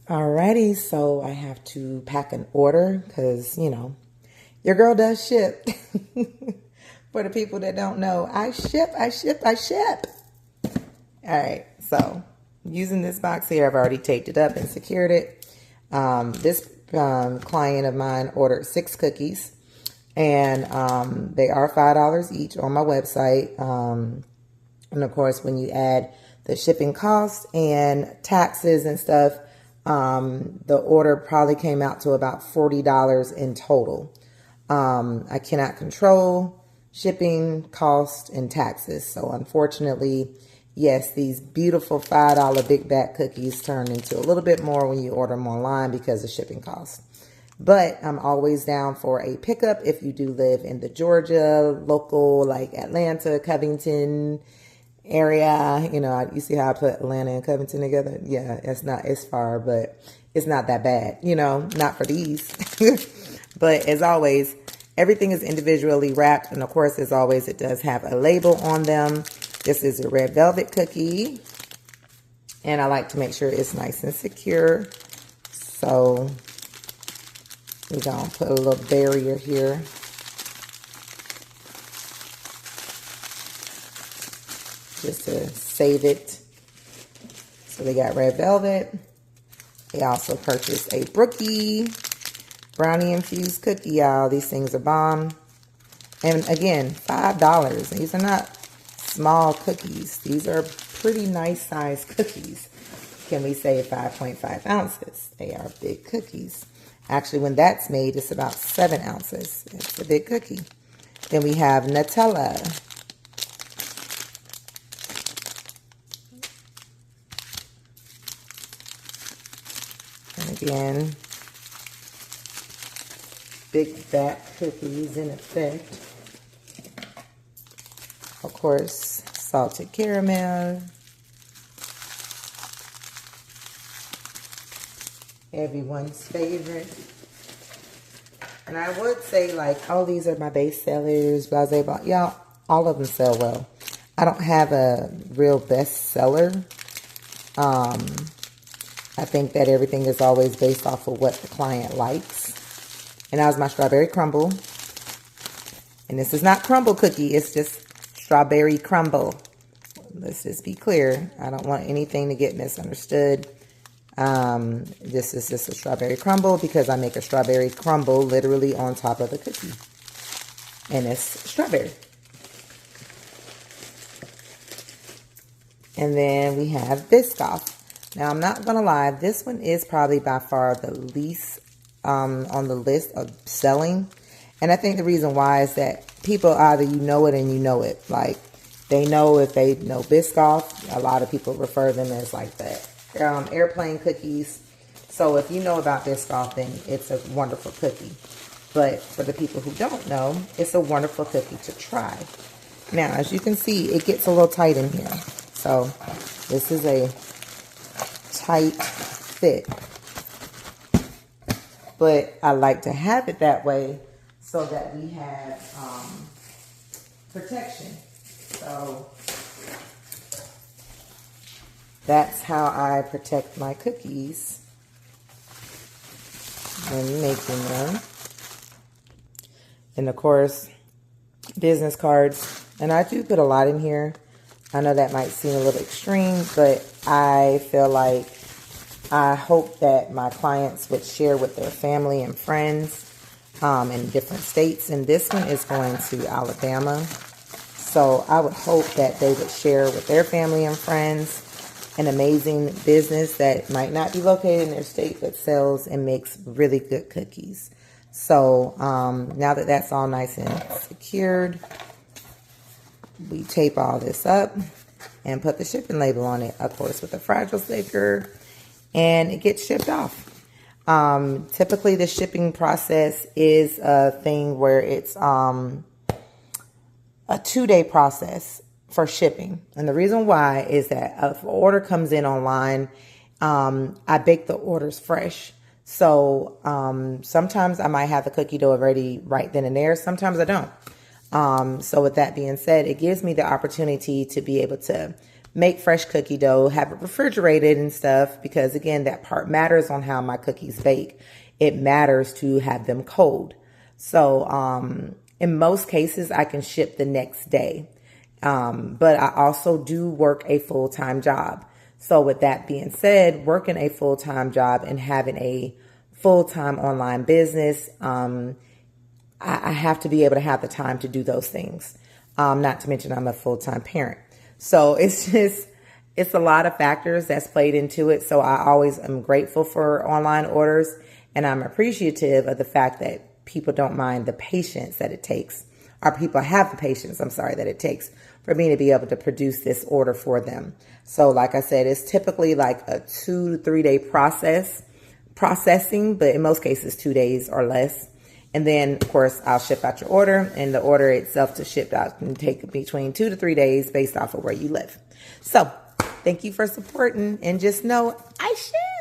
Alrighty, so I have to pack an order because, your girl does ship. For the people that don't know, I ship. Alright, so using this box here, I've already taped it up and secured it. This client of mine ordered 6 cookies, and they are $5 each on my website. And of course, when you add the shipping costs and taxes and stuff, the order probably came out to about $40 in total. I cannot control shipping costs and taxes. So unfortunately, yes, these beautiful $5 big bag cookies turn into a little bit more when you order them online because of shipping costs. But I'm always down for a pickup if you do live in the Georgia local, like Atlanta, Covington area. You see how I put Atlanta and Covington together? Yeah, it's far, but it's not that bad, not for these. But as always, everything is individually wrapped. And of course, as always, it does have a label on them. This is a red velvet cookie. And I like to make sure it's nice and secure. So we're going to put a little barrier here. Just to save it. So they got red velvet. They also purchased a Brookie brownie infused cookie, y'all. These things are bomb. And again, $5. These are not small cookies. These are pretty nice sized cookies. Can we say 5.5 ounces? They are big cookies. Actually, when that's made, it's about 7 ounces. It's a big cookie. Then we have Nutella. And again, big fat cookies in effect. Of course, salted caramel. Everyone's favorite. And I would say, like, oh, these are my base sellers, blah, blah, blah. Y'all, all of them sell well. I don't have a real best seller. I think that everything is always based off of what the client likes. And that was my strawberry crumble. And this is not crumble cookie. It's just strawberry crumble. Let's just be clear. I don't want anything to get misunderstood. This is just a strawberry crumble because I make a strawberry crumble literally on top of the cookie. And it's strawberry. And then we have Biscoff. Now, I'm not going to lie. This one is probably by far the least on the list of selling. And I think the reason why is that people either you know it and you know it. Like, they know if they know Biscoff. A lot of people refer them as like the airplane cookies. So if you know about Biscoff, then it's a wonderful cookie. But for the people who don't know, it's a wonderful cookie to try. Now, as you can see, it gets a little tight in here. So this is a tight fit. But I like to have it that way so that we have protection. So that's how I protect my cookies when making them. And of course, business cards. And I do put a lot in here. I know that might seem a little extreme, but I feel like I hope that my clients would share with their family and friends in different states. And this one is going to Alabama. So I would hope that they would share with their family and friends an amazing business that might not be located in their state, but sells and makes really good cookies. So now that that's all nice and secured, we tape all this up and put the shipping label on it, of course, with a fragile sticker, and it gets shipped off. Typically, the shipping process is a thing where it's a 2-day process for shipping. And the reason why is that if an order comes in online, I bake the orders fresh. So sometimes I might have the cookie dough ready right then and there. Sometimes I don't. So with that being said, it gives me the opportunity to be able to make fresh cookie dough, have it refrigerated and stuff, because again, that part matters on how my cookies bake. It matters to have them cold. So in most cases, I can ship the next day. But I also do work a full-time job. So with that being said, working a full-time job and having a full-time online business, I have to be able to have the time to do those things. Not to mention I'm a full-time parent. So it's a lot of factors that's played into it. So I always am grateful for online orders, and I'm appreciative of the fact that people don't mind the patience that it takes, or people have the patience, that it takes for me to be able to produce this order for them. So like I said, it's typically like a 2 to 3 day processing, but in most cases 2 days or less. And then of course I'll ship out your order, and the order itself to ship out can take between 2 to 3 days based off of where you live. So thank you for supporting, and just know I share.